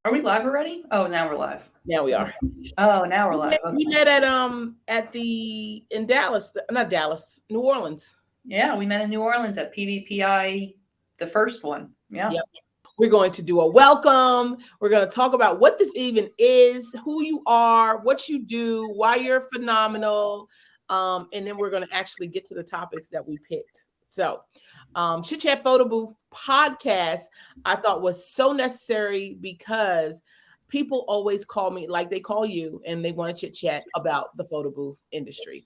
Are we live already? Oh, now we're live. Now we are. Oh, now we're live. We met at in Dallas, not Dallas, New Orleans. Yeah, we met in New Orleans at PVPI, the first one. Yeah. Yep. We're going to do a welcome. We're going to talk about what this even is, who you are, what you do, why you're phenomenal. And then we're going to actually get to the topics that we picked. So, Chit Chat Photo Booth podcast, I thought was so necessary because people always call me like they call you and they want to chit chat about the photo booth industry.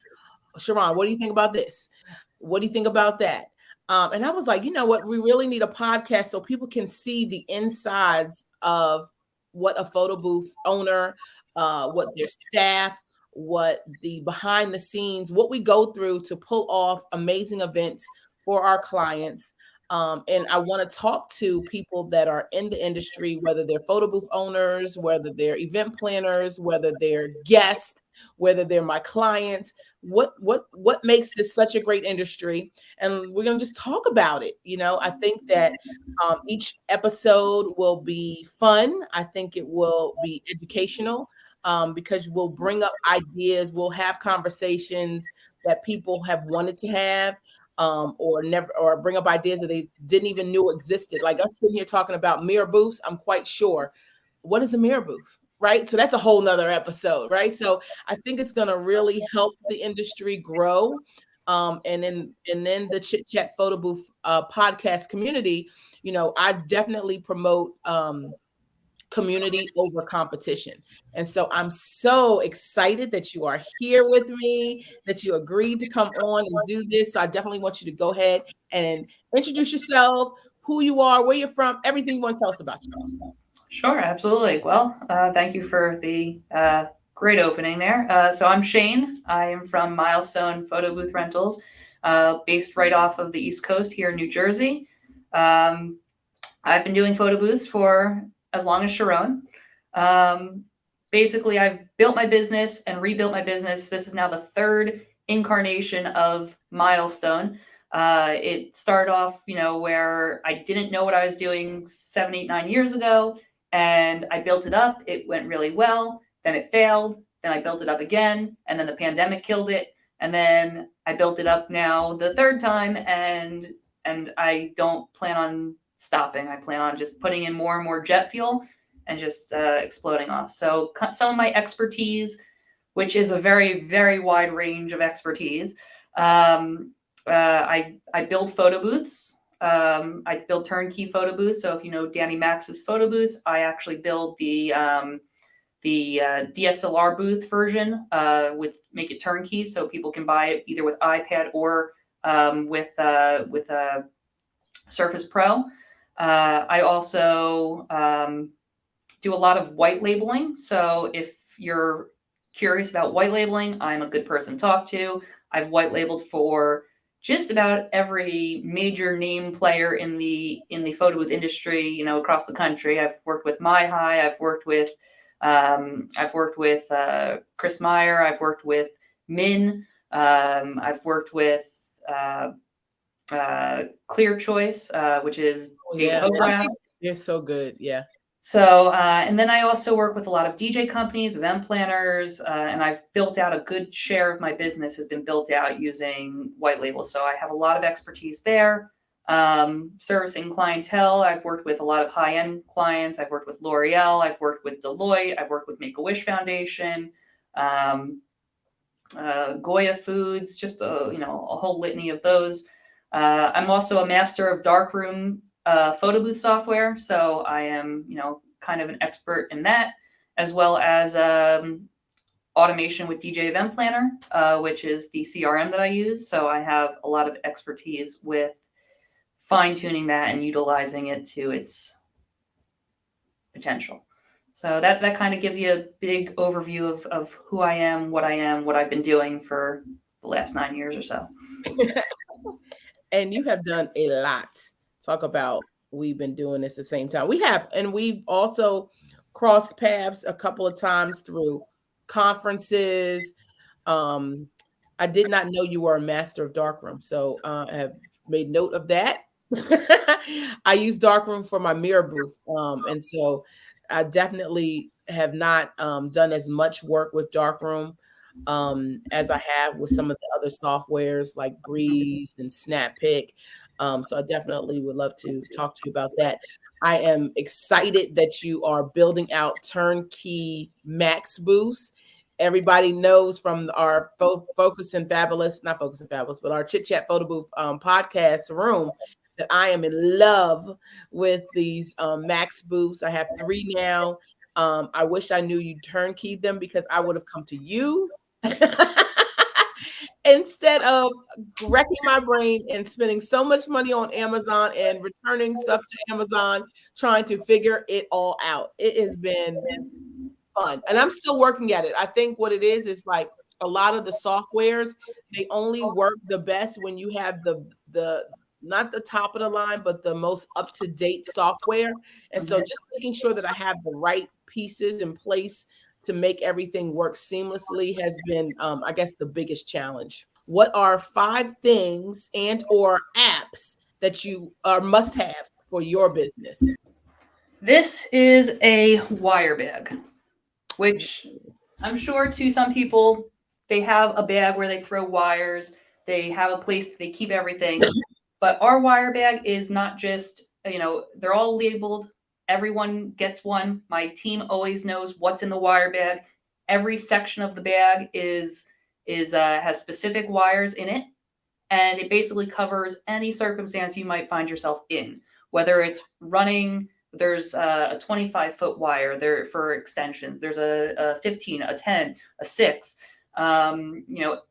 Sharon, what do you think about this? What do you think about that? And I was like, you know what? We really need a podcast so people can see the insides of what a photo booth owner, what their staff, what the behind the scenes, what we go through to pull off amazing events for our clients. And I want to talk to people that are in the industry, whether they're photo booth owners, whether they're event planners, whether they're guests, whether they're my clients. What makes this such a great industry? And we're gonna just talk about it. You know, I think that each episode will be fun. I think it will be educational because we'll bring up ideas. We'll have conversations that people have wanted to have. Or never, or bring up ideas that they didn't even knew existed. Like us sitting here talking about mirror booths, I'm quite sure. What is a mirror booth? Right. So that's a whole nother episode. Right. So I think it's going to really help the industry grow. And then the Chit Chat Photo Booth podcast community, you know, I definitely promote community over competition. And so I'm so excited that you are here with me, that you agreed to come on and do this. So I definitely want you to go ahead and introduce yourself, who you are, where you're from, everything you want to tell us about yourself. Sure, absolutely. Well, thank you for the great opening there. So I'm Shane. I am from Milestone Photo Booth Rentals, based right off of the East Coast here in New Jersey. I've been doing photo booths for as long as Sharon. Basically, I've built my business and rebuilt my business. This is now the third incarnation of Milestone. It started off, where I didn't know what I was doing 7, 8, 9 years ago, and I built it up. It went really well. Then it failed. Then I built it up again, and then the pandemic killed it. And then I built it up now the third time, and I don't plan on stopping. I plan on just putting in more and more jet fuel and just exploding off. So some of my expertise, which is a very, very wide range of expertise, I build photo booths. I build turnkey photo booths. So if you know Danny Max's photo booths, I actually build the DSLR booth version with make it turnkey, so people can buy it either with iPad or with a Surface Pro. I also do a lot of white labeling. So if you're curious about white labeling, I'm a good person to talk to. I've white labeled for just about every major name player in the photo booth industry, across the country. I've worked with MyHigh. I've worked with Chris Meyer. I've worked with Min. I've worked with Clear Choice, which is David Hogarth. They're so good. Yeah. So, and then I also work with a lot of DJ companies, event planners, and I've built out a good share of my business has been built out using white labels. So I have a lot of expertise there. Servicing clientele, I've worked with a lot of high-end clients. I've worked with L'Oreal. I've worked with Deloitte. I've worked with Make-A-Wish Foundation, Goya Foods, just a whole litany of those. I'm also a master of darkroom photo booth software, so I am, kind of an expert in that, as well as automation with DJ Event Planner, which is the CRM that I use. So I have a lot of expertise with fine-tuning that and utilizing it to its potential. So that kind of gives you a big overview of who I am, what I've been doing for the last 9 years or so. And you have done a lot. Talk about we've been doing this at the same time. We have, and we've also crossed paths a couple of times through conferences. I did not know you were a master of darkroom, so I have made note of that. I use darkroom for my mirror booth, and so I definitely have not done as much work with darkroom as I have with some of the other softwares like Breeze and Snappic. So I definitely would love to talk to you about that. I am excited that you are building out turnkey max booths. Everybody knows from our Focus and Fabulous, not Focus and Fabulous, but our Chit Chat Photo Booth podcast room that I am in love with these max booths. I have 3 now. I wish I knew you turnkey them because I would have come to you instead of wrecking my brain and spending so much money on Amazon and returning stuff to Amazon, trying to figure it all out. It has been fun, and I'm still working at it. I think what it is like a lot of the softwares, they only work the best when you have the not the top of the line, but the most up to date software. And so, just making sure that I have the right pieces in place to make everything work seamlessly has been, I guess, the biggest challenge. What are 5 things and or apps that you are must-haves for your business? This is a wire bag, which I'm sure to some people, they have a bag where they throw wires. They have a place that they keep everything. But our wire bag is not just, they're all labeled. Everyone gets one. My team always knows what's in the wire bag. Every section of the bag has specific wires in it, and it basically covers any circumstance you might find yourself in, whether it's running. There's a 25-foot wire there for extensions. There's a 15, a 10, a 6, a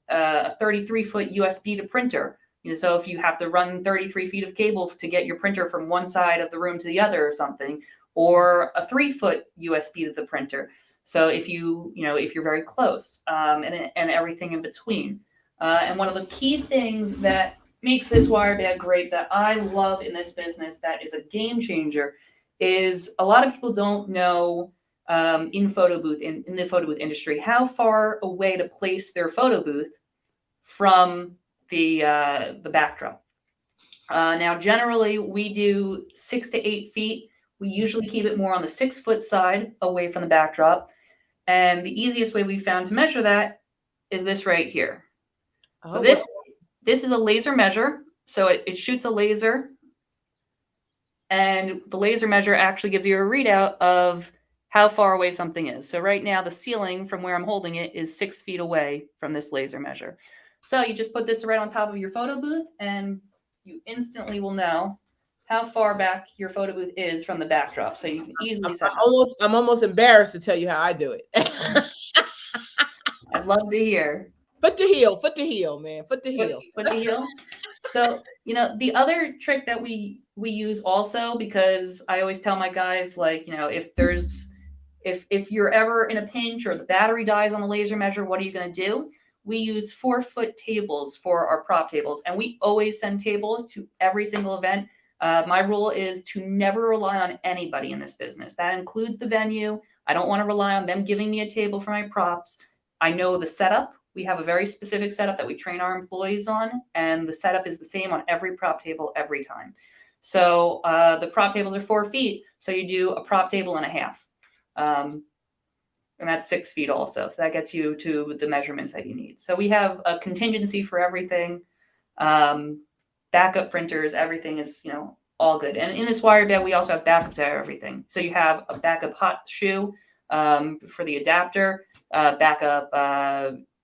33-foot USB to printer. So if you have to run 33 feet of cable to get your printer from one side of the room to the other or something, or a 3-foot USB to the printer. So if if you're very close, and everything in between. And one of the key things that makes this wire bag great that I love in this business, that is a game changer, is a lot of people don't know in the photo booth industry how far away to place their photo booth from the backdrop. Now, generally, we do 6 to 8 feet. We usually keep it more on the 6-foot side away from the backdrop. And the easiest way we found to measure that is this right here. So this is a laser measure. So it shoots a laser, and the laser measure actually gives you a readout of how far away something is. So right now, the ceiling from where I'm holding it is 6 feet away from this laser measure. So you just put this right on top of your photo booth, and you instantly will know how far back your photo booth is from the backdrop. So you can easily set. I'm almost embarrassed to tell you how I do it. I'd love to hear. Foot to heel, man. Foot to heel. Foot to heel. So, the other trick that we use also, because I always tell my guys, like, if you're ever in a pinch or the battery dies on the laser measure, what are you going to do? We use 4-foot tables for our prop tables, and we always send tables to every single event. My rule is to never rely on anybody in this business. That includes the venue. I don't want to rely on them giving me a table for my props. I know the setup. We have a very specific setup that we train our employees on, and the setup is the same on every prop table every time. So the prop tables are 4 feet, so you do a prop table and a half. And that's 6 feet also. So that gets you to the measurements that you need. So we have a contingency for everything. Backup printers, everything is, all good. And in this wire bag, we also have backups for everything. So you have a backup hot shoe for the adapter, backup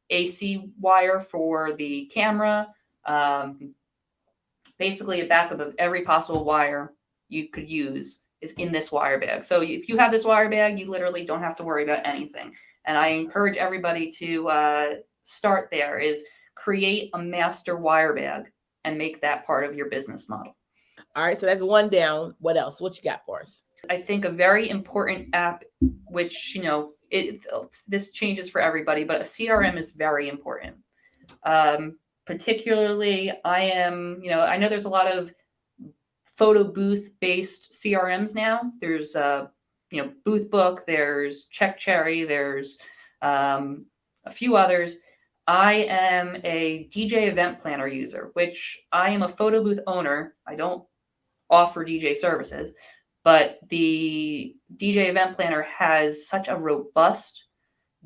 AC wire for the camera, basically a backup of every possible wire you could use is in this wire bag. So if you have this wire bag, you literally don't have to worry about anything. And I encourage everybody to start there, is create a master wire bag and make that part of your business model. All right, so that's one down. What else? What you got for us? I think a very important app, which, this changes for everybody, but a CRM is very important. Particularly, I know there's a lot of photo booth based CRMs now. There's Booth Book, there's Check Cherry, there's a few others. I am a DJ event planner user, which I am a photo booth owner. I don't offer DJ services, but the DJ event planner has such a robust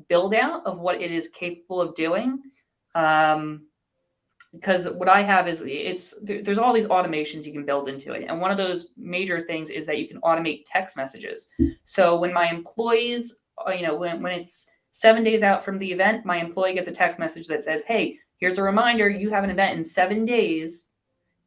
build out of what it is capable of doing. Because what I have is there's all these automations you can build into it. And one of those major things is that you can automate text messages. So when my employees, when it's 7 days out from the event, my employee gets a text message that says, hey, here's a reminder, you have an event in 7 days,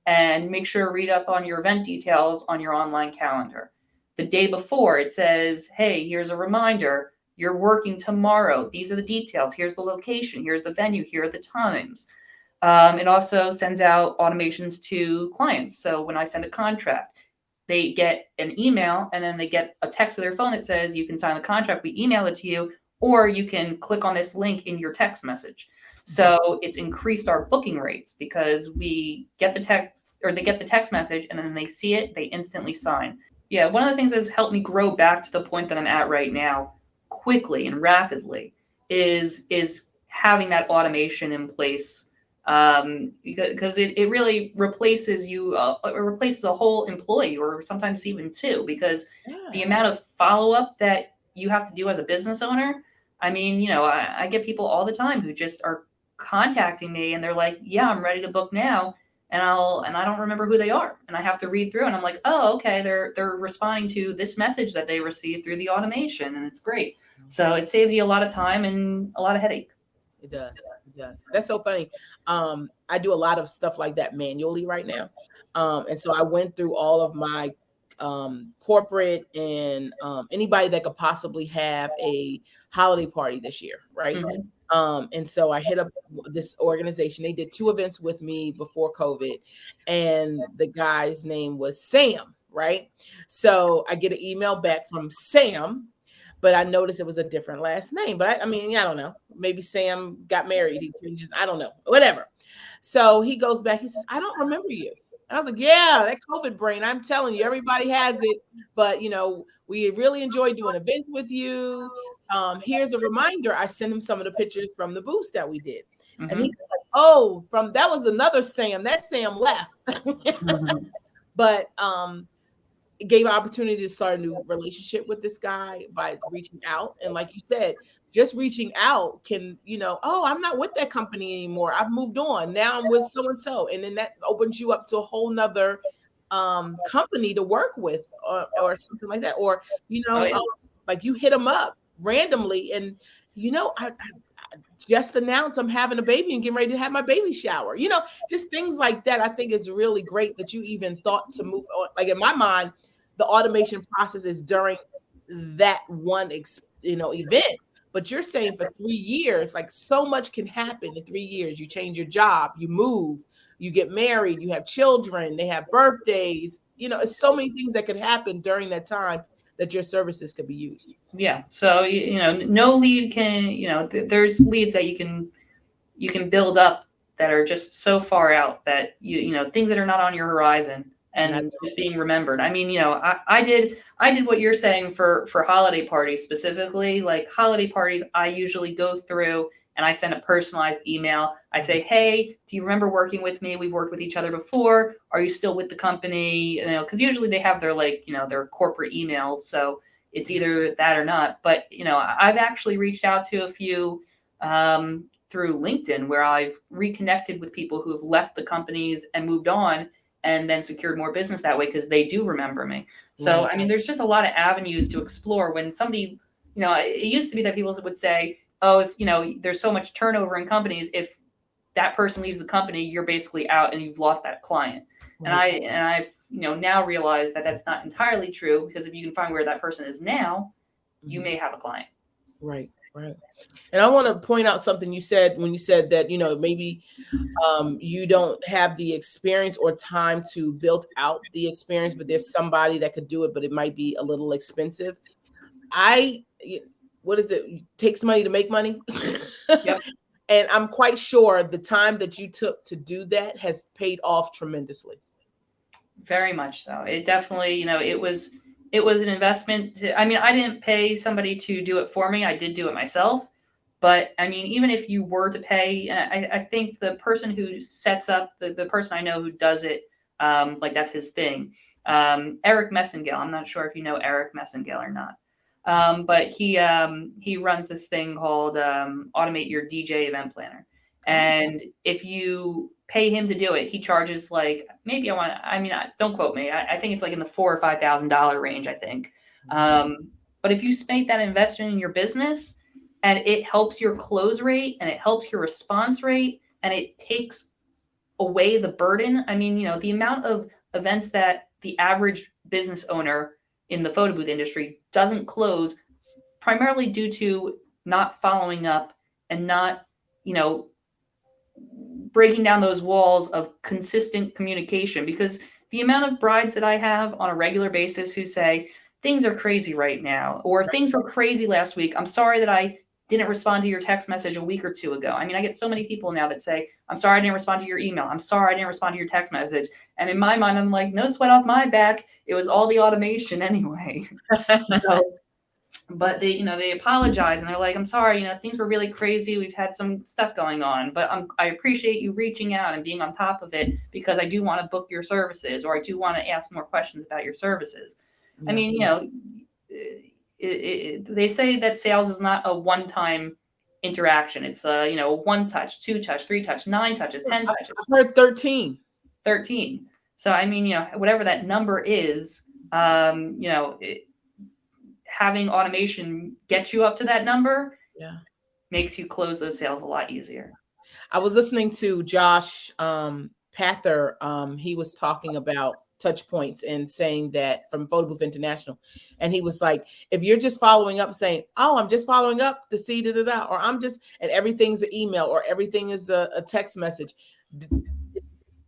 and make sure to read up on your event details on your online calendar. The day before, it says, hey, here's a reminder, you're working tomorrow. These are the details. Here's the location. Here's the venue. Here are the times. It also sends out automations to clients. So when I send a contract, they get an email and then they get a text to their phone that says, you can sign the contract, we email it to you, or you can click on this link in your text message. So it's increased our booking rates because we get the text, or they get the text message and then they see it, they instantly sign. Yeah, one of the things that's helped me grow back to the point that I'm at right now quickly and rapidly is having that automation in place. Because it really replaces you, it replaces a whole employee, or sometimes even two, because the amount of follow-up that you have to do as a business owner. I mean, I get people all the time who just are contacting me and they're like, yeah, I'm ready to book now. And I don't remember who they are. And I have to read through and I'm like, oh, okay. They're responding to this message that they received through the automation. And it's great. So it saves you a lot of time and a lot of headache. It does. It does. That's so funny. I do a lot of stuff like that manually right now. And so I went through all of my corporate and anybody that could possibly have a holiday party this year, right? Mm-hmm. And so I hit up this organization. They did 2 events with me before COVID, and the guy's name was Sam, right? So I get an email back from Sam, but I noticed it was a different last name. But I mean, I don't know. Maybe Sam got married. I don't know. Whatever. So he goes back. He says, I don't remember you. And I was like, yeah, that COVID brain. I'm telling you, everybody has it. But, we really enjoyed doing events with you. Here's a reminder. I sent him some of the pictures from the booths that we did. Mm-hmm. And he was like, oh, that was another Sam. That Sam left. Mm-hmm. But it gave an opportunity to start a new relationship with this guy by reaching out. And like you said, just reaching out can, oh, I'm not with that company anymore. I've moved on. Now I'm with so-and-so. And then that opens you up to a whole nother company to work with or something like that. Or, like you hit them up randomly and, I just announced I'm having a baby and getting ready to have my baby shower. Just things like that. I think is really great that you even thought to move on. Like in my mind, the automation process is during that one, event. But you're saying for 3 years, like so much can happen in 3 years. You change your job, you move, you get married, you have children, they have birthdays. It's so many things that could happen during that time that your services could be used. Yeah. So, no lead can, there's leads that you can build up that are just so far out that things that are not on your horizon and just being remembered. I mean, I did what you're saying for holiday parties specifically. Like holiday parties, I usually go through and I send a personalized email. I say, hey, do you remember working with me? We've worked with each other before. Are you still with the company? Because usually they have their their corporate emails. So it's either that or not. But, I've actually reached out to a few through LinkedIn where I've reconnected with people who have left the companies and moved on and then secured more business that way because they do remember me. So, I mean, there's just a lot of avenues to explore when somebody, it used to be that people would say, oh, if, there's so much turnover in companies, if that person leaves the company, you're basically out and you've lost that client. Mm-hmm. And I've now realized that that's not entirely true because if you can find where that person is now, you may have a client. Right. Right. And I want to point out something you said when you said that, maybe you don't have the experience or time to build out the experience, but there's somebody that could do it, but it might be a little expensive. What is it? Takes money to make money. Yep. And I'm quite sure the time that you took to do that has paid off tremendously. Very much so. It definitely, it was an investment. I mean, I didn't pay somebody to do it for me. I did do it myself. But I mean, even if you were to pay, I think the person who sets up, the person I know who does it, like that's his thing. Eric Messingale. I'm not sure if you know Eric Messingale or not. But he runs this thing called Automate Your DJ Event Planner. And if you pay him to do it, he charges like don't quote me. I think it's like in the $4,000 or $5,000 range, I think. But if you make that investment in your business and it helps your close rate and it helps your response rate and it takes away the burden. I mean, the amount of events that the average business owner in the photo booth industry doesn't close primarily due to not following up and not, breaking down those walls of consistent communication. Because the amount of brides that I have on a regular basis who say, things are crazy right now, or things were crazy last week. I'm sorry that I didn't respond to your text message a week or two ago. I mean, I get so many people now that say, I'm sorry I didn't respond to your email. I'm sorry I didn't respond to your text message. And in my mind, I'm like, no sweat off my back. It was all the automation anyway. But they apologize and they're like, I'm sorry, things were really crazy. We've had some stuff going on, but I appreciate you reaching out and being on top of it because I do want to book your services or I do want to ask more questions about your services. Yeah. I mean, they say that sales is not a one-time interaction. It's one touch, two touch, three touch, 9 touches, 10 touches. I've heard 13. 13. So, I mean, whatever that number is, having automation get you up to that number makes you close those sales a lot easier. I was listening to Josh Pather. He was talking about touch points and saying that from Photo Booth International. And he was like, if you're just following up saying, oh, I'm just following up to see da-da-da, or I'm just, and everything's an email or everything is a text message,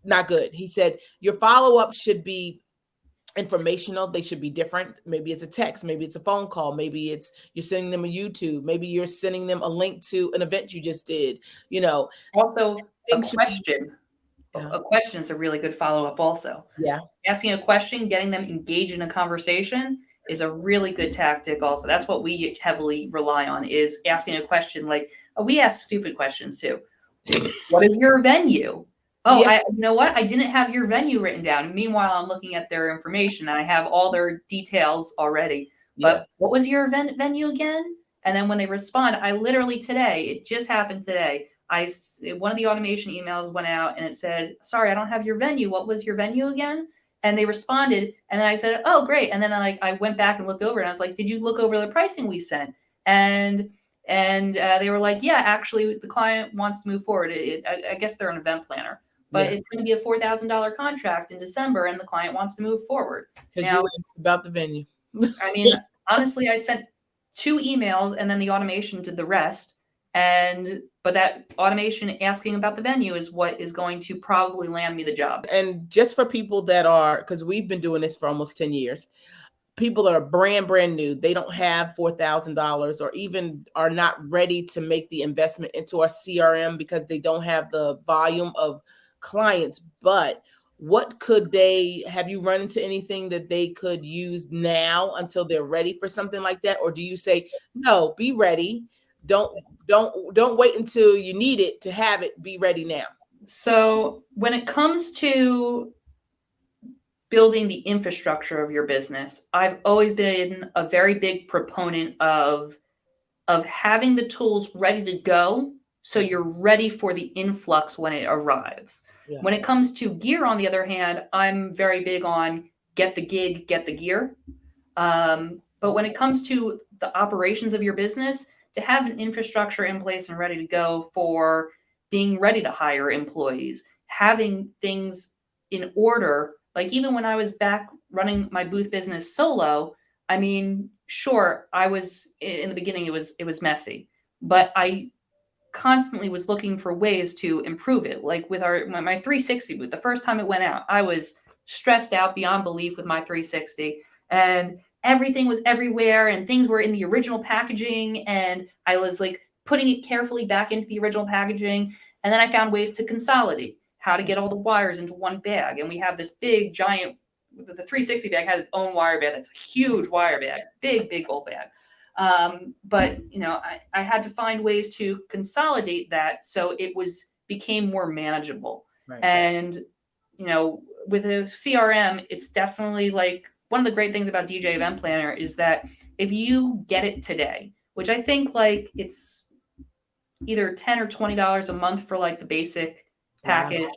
not good. He said, your follow-up should be informational. They should be different. Maybe it's a text, maybe it's a phone call, maybe it's you're sending them a YouTube, maybe you're sending them a link to an event you just did, Also a question. A question is a really good follow-up also. Yeah. Asking a question, getting them engaged in a conversation is a really good tactic also. That's what we heavily rely on, is asking a question. Like, we ask stupid questions too. What is your venue? Oh, yeah. You know what? I didn't have your venue written down. Meanwhile, I'm looking at their information and I have all their details already. But what was your venue again? And then when they respond, I literally today, it just happened today. One of the automation emails went out and it said, sorry, I don't have your venue. What was your venue again? And they responded. And then I said, oh, great. And then I went back and looked over and I was like, did you look over the pricing we sent? And they were like, yeah, actually, the client wants to move forward. I guess they're an event planner. But it's going to be a $4,000 contract in December, and the client wants to move forward. Because you asked about the venue. I mean, honestly, I sent 2 emails, and then the automation did the rest. But that automation asking about the venue is what is going to probably land me the job. And just for people that are, because we've been doing this for almost 10 years, people that are brand new, they don't have $4,000 or even are not ready to make the investment into our CRM because they don't have the volume of clients. But what could have you run into anything that they could use now until they're ready for something like that? Or do you say, no, be ready. Don't wait until you need it to have it. Be ready now. So when it comes to building the infrastructure of your business, I've always been a very big proponent of having the tools ready to go so you're ready for the influx when it arrives. Yeah. When it comes to gear, on the other hand, I'm very big on get the gig, get the gear. But when it comes to the operations of your business, to have an infrastructure in place and ready to go for being ready to hire employees, having things in order. Like even when I was back running my booth business solo, I mean, sure, I was in the beginning, it was messy, but I constantly was looking for ways to improve it. Like with my 360 booth, the first time it went out, I was stressed out beyond belief with my 360, and everything was everywhere and things were in the original packaging, and I was like putting it carefully back into the original packaging. And then I found ways to consolidate, how to get all the wires into one bag. And we have this big giant, the 360 bag has its own wire bag. That's a huge wire bag, big old bag. But I had to find ways to consolidate that so it became more manageable. Right. And with a CRM, it's definitely like one of the great things about DJ Event Planner is that if you get it today, which I think like it's either $10 or $20 a month for like the basic package,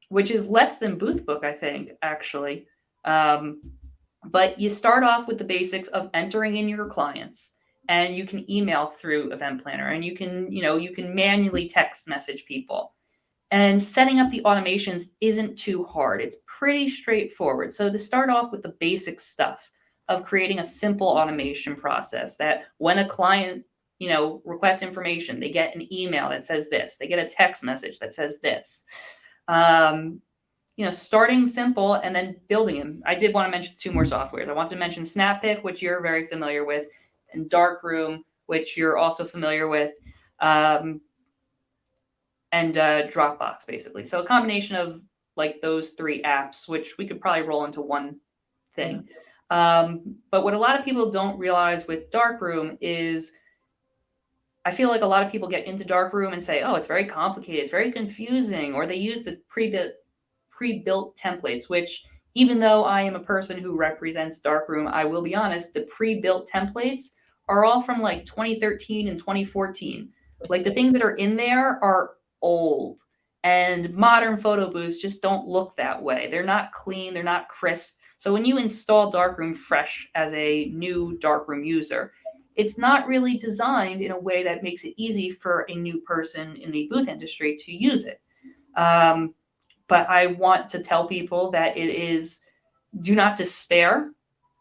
which is less than Booth Book, I think, actually. But you start off with the basics of entering in your clients, and you can email through Event Planner, and you can manually text message people. And setting up the automations isn't too hard. It's pretty straightforward. So to start off with the basic stuff of creating a simple automation process that when a client, requests information, they get an email that says this, they get a text message that says this. Starting simple and then building them. I did want to mention 2 more softwares. I wanted to mention SnapPic, which you're very familiar with, and Darkroom, which you're also familiar with. And Dropbox, basically. So a combination of like those 3 apps, which we could probably roll into one thing. But what a lot of people don't realize with Darkroom is I feel like a lot of people get into Darkroom and say, oh, it's very complicated, it's very confusing, or they use the pre-built templates, which even though I am a person who represents Darkroom, I will be honest, the pre-built templates are all from like 2013 and 2014. Like the things that are in there are old, and modern photo booths just don't look that way. They're not clean, they're not crisp. So when you install Darkroom fresh as a new Darkroom user, it's not really designed in a way that makes it easy for a new person in the booth industry to use it. But I want to tell people that do not despair.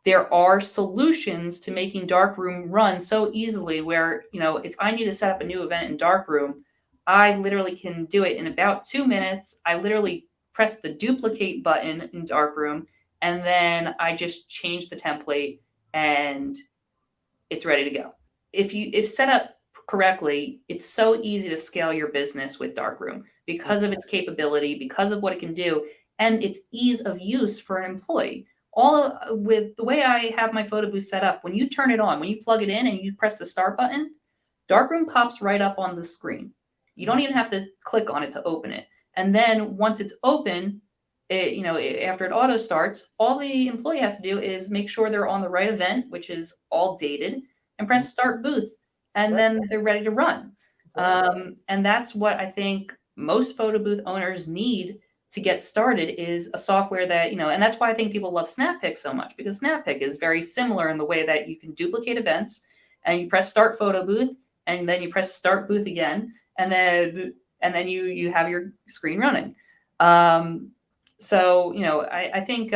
There are solutions to making Darkroom run so easily where, if I need to set up a new event in Darkroom, I literally can do it in about 2 minutes. I literally press the duplicate button in Darkroom, and then I just change the template and it's ready to go. If set up correctly, it's so easy to scale your business with Darkroom because of its capability, because of what it can do, and its ease of use for an employee. With the way I have my photo booth set up, when you turn it on, when you plug it in and you press the start button, Darkroom pops right up on the screen. You don't even have to click on it to open it. And then once it's open, after it auto starts, all the employee has to do is make sure they're on the right event, which is all dated, and press start booth. And then they're ready to run. And that's what I think most photo booth owners need to get started is a software that, and that's why I think people love SnapPic so much, because SnapPic is very similar in the way that you can duplicate events and you press start photo booth and then you press start booth again. And then you have your screen running. So, I think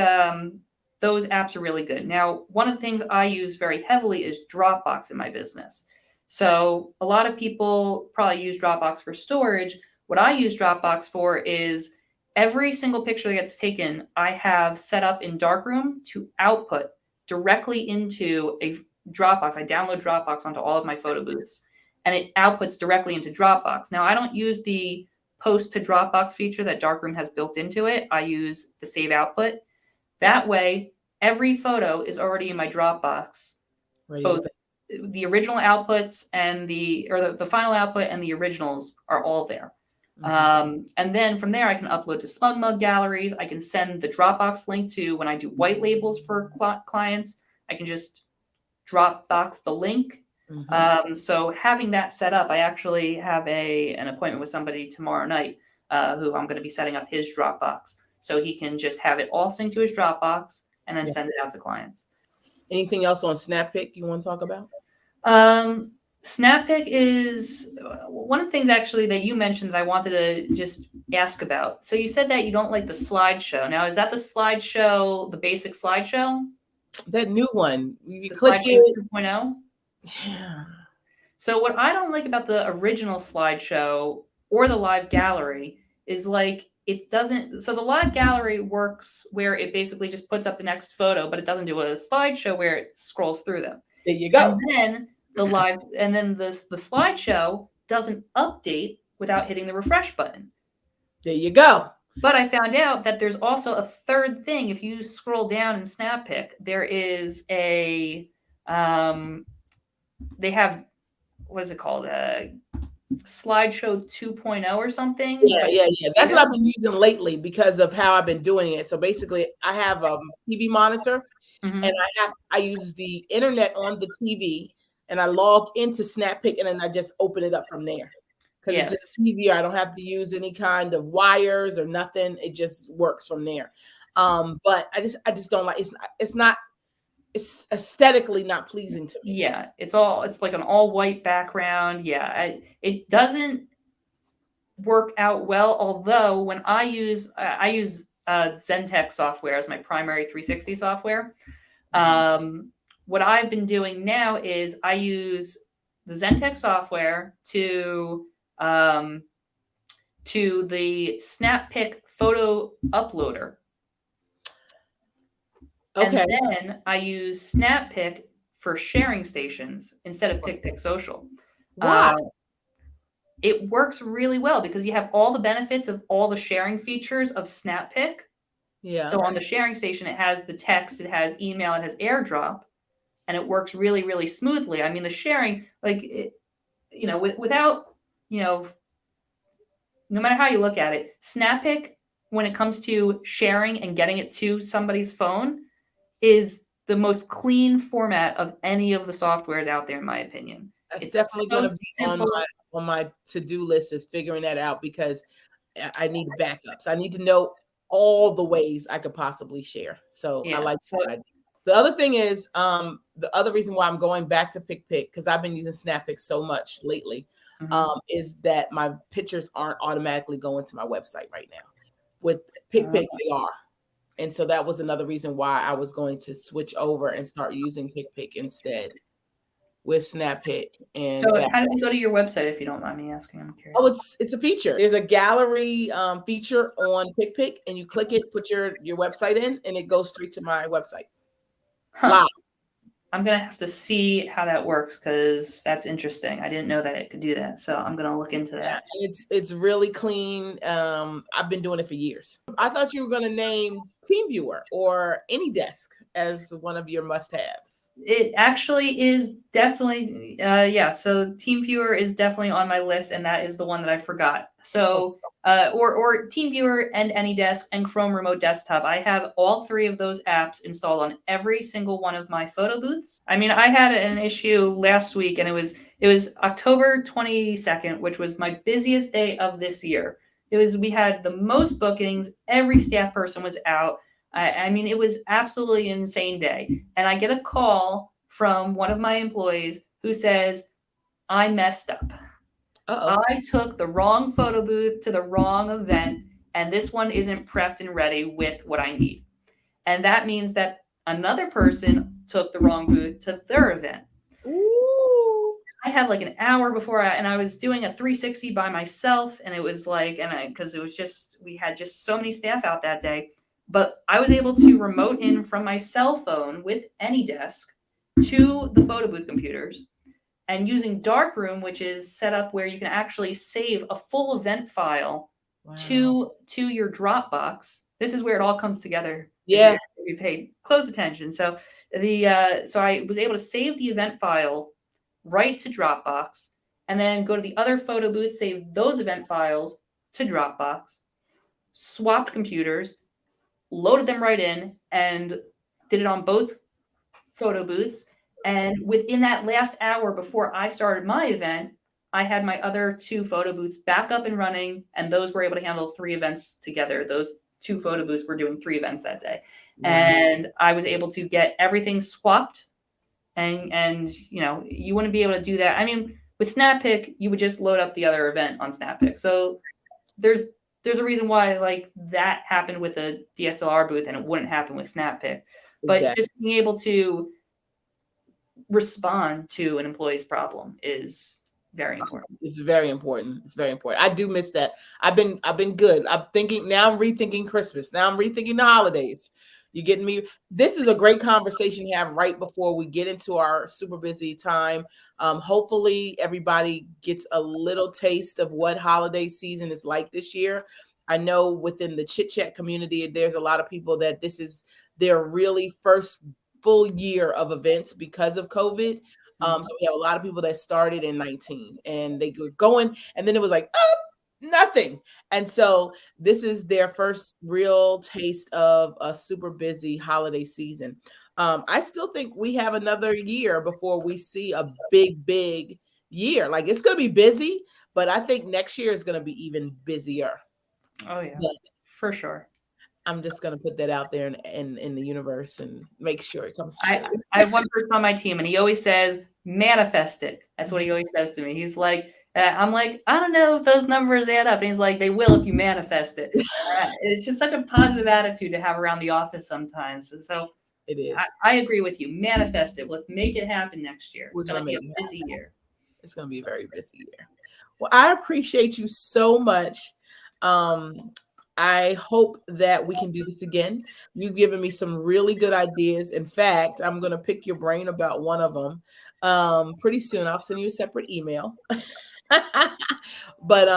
those apps are really good. Now, one of the things I use very heavily is Dropbox in my business. So a lot of people probably use Dropbox for storage. What I use Dropbox for is every single picture that gets taken, I have set up in Darkroom to output directly into a Dropbox. I download Dropbox onto all of my photo booths, and it outputs directly into Dropbox. Now, I don't use the post to Dropbox feature that Darkroom has built into it. I use the save output. That way, every photo is already in my Dropbox, both the original outputs and the final output and the originals are all there. And then from there, I can upload to SmugMug galleries. I can send the Dropbox link to when I do white labels for clients. I can just Dropbox the link. So having that set up, I actually have an appointment with somebody tomorrow night who I'm going to be setting up his Dropbox. So he can just have it all synced to his Dropbox and then send it out to clients. Anything else on SnapPic you want to talk about? SnapPic is one of the things actually that you mentioned that I wanted to just ask about. So you said that you don't like the slideshow. Now, is that the slideshow, the basic slideshow? That new one. You click it. 2.0? Yeah. So what I don't like about the original slideshow or the live gallery is like it doesn't. So the live gallery works where it basically just puts up the next photo, but it doesn't do a slideshow where it scrolls through them. There you go. And then the slideshow doesn't update without hitting the refresh button. There you go. But I found out that there's also a third thing. If you scroll down in SnapPic, there is a they have, what is it called? Slideshow 2.0 or something. Yeah, But yeah, it's yeah. That's what bigger. I've been using lately because of how I've been doing it. So basically, I have a TV monitor, and Mhm. I use the internet on the TV, and I log into SnapPick, and then I just open it up from there because it's just Yes. easier. I don't have to use any kind of wires or nothing. It just works from there. But I just don't like it's aesthetically not pleasing to me. Yeah, it's like an all white background. Yeah, it doesn't work out well. Although when I use Zentek software as my primary 360 software. Mhm. What I've been doing now is I use the Zentek software um, to the SnapPick photo uploader, and Okay. then I use SnapPick for sharing stations instead of PickPick Social. Why? Uh, it works really well because you have all the benefits of all the sharing features of SnapPick. Yeah. So on the sharing station, it has the text, it has email, it has AirDrop, and it works really, really smoothly. I mean, the sharing, like, without, you know, no matter how you look at it, SnapPick, when it comes to sharing and getting it to somebody's phone, is the most clean format of any of the softwares out there, in my opinion. That's It's definitely so gonna be simple. on my to-do list is figuring that out because I need backups. I need to know all the ways I could possibly share. So I Yeah. like So, that idea. The other thing is, the other reason why I'm going back to PickPick, because I've been using SnapPick so much lately, mhm. is that my pictures aren't automatically going to my website right now. With Uh, PickPick, they are. And so that was another reason why I was going to switch over and start using PickPick instead with SnapPick so and back. how did you go to your website, if you don't mind me asking? I'm Oh, curious. it's a feature. There's a gallery feature on PickPick, and you click it, put your website in, and it goes straight to my website Huh. live. I'm gonna have to see how that works because that's interesting. I didn't know that it could do that, so I'm gonna look into Yeah, that. it's really clean. I've been doing it for years. I thought you were going to name TeamViewer or AnyDesk as one of your must-haves. It actually is definitely, yeah. So TeamViewer is definitely on my list, and that is the one that I forgot. Oh, So, or TeamViewer and AnyDesk and Chrome Remote Desktop. I have all three of those apps installed on every single one of my photo booths. I mean, I had an issue last week, and it was October 22nd, which was my busiest day of this year. We had the most bookings. Every staff person was out. I mean, it was absolutely an insane day. And I get a call from one of my employees who says, I messed up. uh-oh. I took the wrong photo booth to the wrong event, and this one isn't prepped and ready with what I need. And that means that another person took the wrong booth to their event. Ooh. I had like an hour before and I was doing a 360 by myself, and it was like, because it was just, we had just so many staff out that day, but I was able to remote in from my cell phone with AnyDesk to the photo booth computers, and using Darkroom, which is set up where you can actually save a full event file Wow. to your Dropbox. This is where it all comes together. Yeah. If you paid close attention. So I was able to save the event file right to Dropbox, and then go to the other photo booth, save those event files to Dropbox, swapped computers, loaded them right in, and did it on both photo booths. And within that last hour before I started my event, I had my other two photo booths back up and running, and those were able to handle three events together. Those two photo booths were doing three events that day. Wow. And I was able to get everything swapped, and you wouldn't be able to do that. I mean, with SnapPick, you would just load up the other event on SnapPick. So there's there's a reason why like that happened with a DSLR booth and it wouldn't happen with SnapPick. But Exactly. just being able to respond to an employee's problem is very important. It's very important. It's very important. I do miss that. I've been good. I'm thinking now. I'm rethinking Christmas. Now I'm rethinking the holidays. You getting me? This is a great conversation to have right before we get into our super busy time. Hopefully, everybody gets a little taste of what holiday season is like this year. I know within the chit chat community, there's a lot of people that this is their really first full year of events because of COVID. So we have a lot of people that started in 19 and they were going, and then it was like, oh, nothing. And so this is their first real taste of a super busy holiday season. I still think we have another year before we see a big year. Like, it's going to be busy, but I think next year is going to be even busier. Oh yeah, But for sure. I'm just going to put that out there in the universe and make sure it comes I true. I have one person on my team, and he always says, "Manifest it." That's what he always says to me. He's like, I'm like, "I don't know if those numbers add up," and he's like, "They will if you manifest it." It's just such a positive attitude to have around the office sometimes. So It is. I agree with you. Manifest it. Let's make it happen next year. It's We're going going to to be make a it busy year. It's going to be a very busy year. Well, I appreciate you so much. I hope that we can do this again. You've given me some really good ideas. In fact, I'm going to pick your brain about one of them. Pretty soon, I'll send you a separate email. But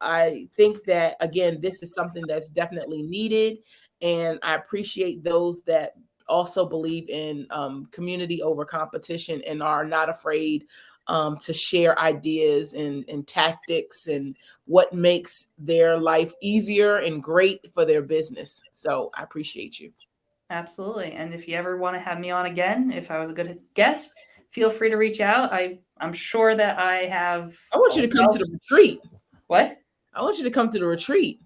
I think that, again, this is something that's definitely needed, and I appreciate those that also believe in community over competition and are not afraid to share ideas and tactics and what makes their life easier and great for their business. So I appreciate you. Absolutely. And if you ever want to have me on again, if I was a good guest, feel free to reach out. I'm sure that I have. I want you to come to the retreat. What? I want you to come to the retreat.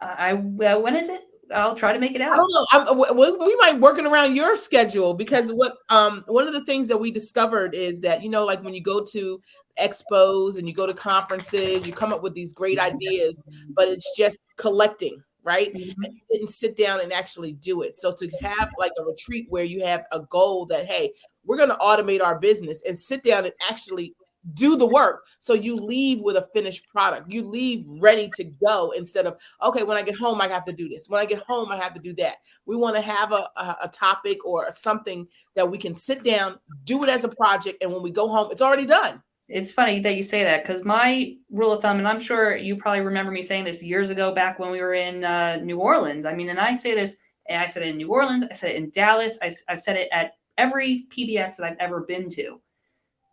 When is it? I'll try to make it I out. don't know. We might work it around your schedule, because one of the things that we discovered is that, like when you go to expos and you go to conferences, you come up with these great ideas, but it's just collecting, right? Mhm. And you didn't sit down and actually do it. So to have like a retreat where you have a goal that, hey, we're going to automate our business, and sit down and actually do the work. So you leave with a finished product. You leave ready to go, instead of, okay, when I get home, I have to do this. When I get home, I have to do that. We want to have a topic or something that we can sit down, do it as a project, and when we go home, it's already done. It's funny that you say that, because my rule of thumb, and I'm sure you probably remember me saying this years ago back when we were in New Orleans. I mean, and I say this, and I said it in New Orleans, I said it in Dallas, I've said it at every PBX that I've ever been to.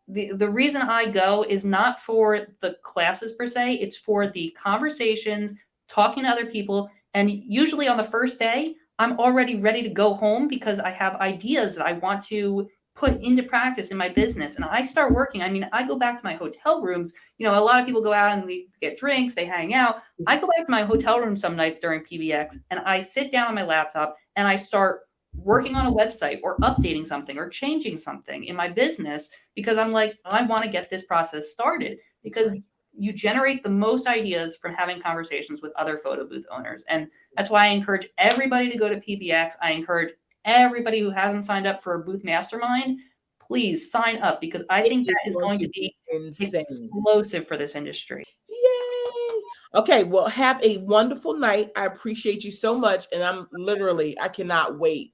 The reason I go is not for the classes per se, it's for the conversations, talking to other people. And usually on the first day, I'm already ready to go home because I have ideas that I want to put into practice in my business. And I start working. I mean, I go back to my hotel rooms. A lot of people go out and get drinks, they hang out. I go back to my hotel room some nights during PBX, and I sit down on my laptop and I start working on a website or updating something or changing something in my business, because I'm like, I want to get this process started, because you generate the most ideas from having conversations with other photo booth owners. And that's why I encourage everybody to go to PBX. I encourage everybody who hasn't signed up for a booth mastermind, please sign up, because I think that is going to be insane, explosive for this industry. Yay. Okay, well, have a wonderful night. I appreciate you so much. And I cannot wait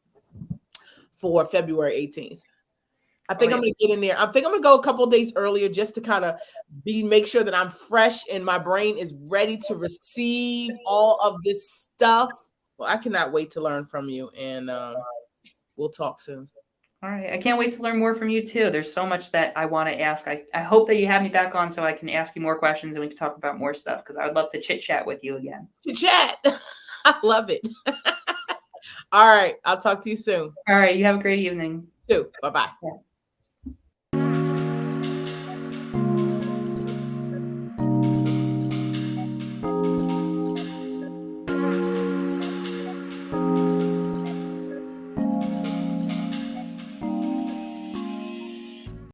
for February 18th. I think I'm going to get in there. I think I'm going to go a couple of days earlier, just to kind of make sure that I'm fresh and my brain is ready to receive all of this stuff. Well, I cannot wait to learn from you, and we'll talk soon. All right. I can't wait to learn more from you too. There's so much that I want to ask. I hope that you have me back on so I can ask you more questions and we can talk about more stuff, because I would love to chit chat with you again. Chit chat. I love it. All right. I'll talk to you soon. All right. You have a great evening. Too. Bye-bye. Yeah.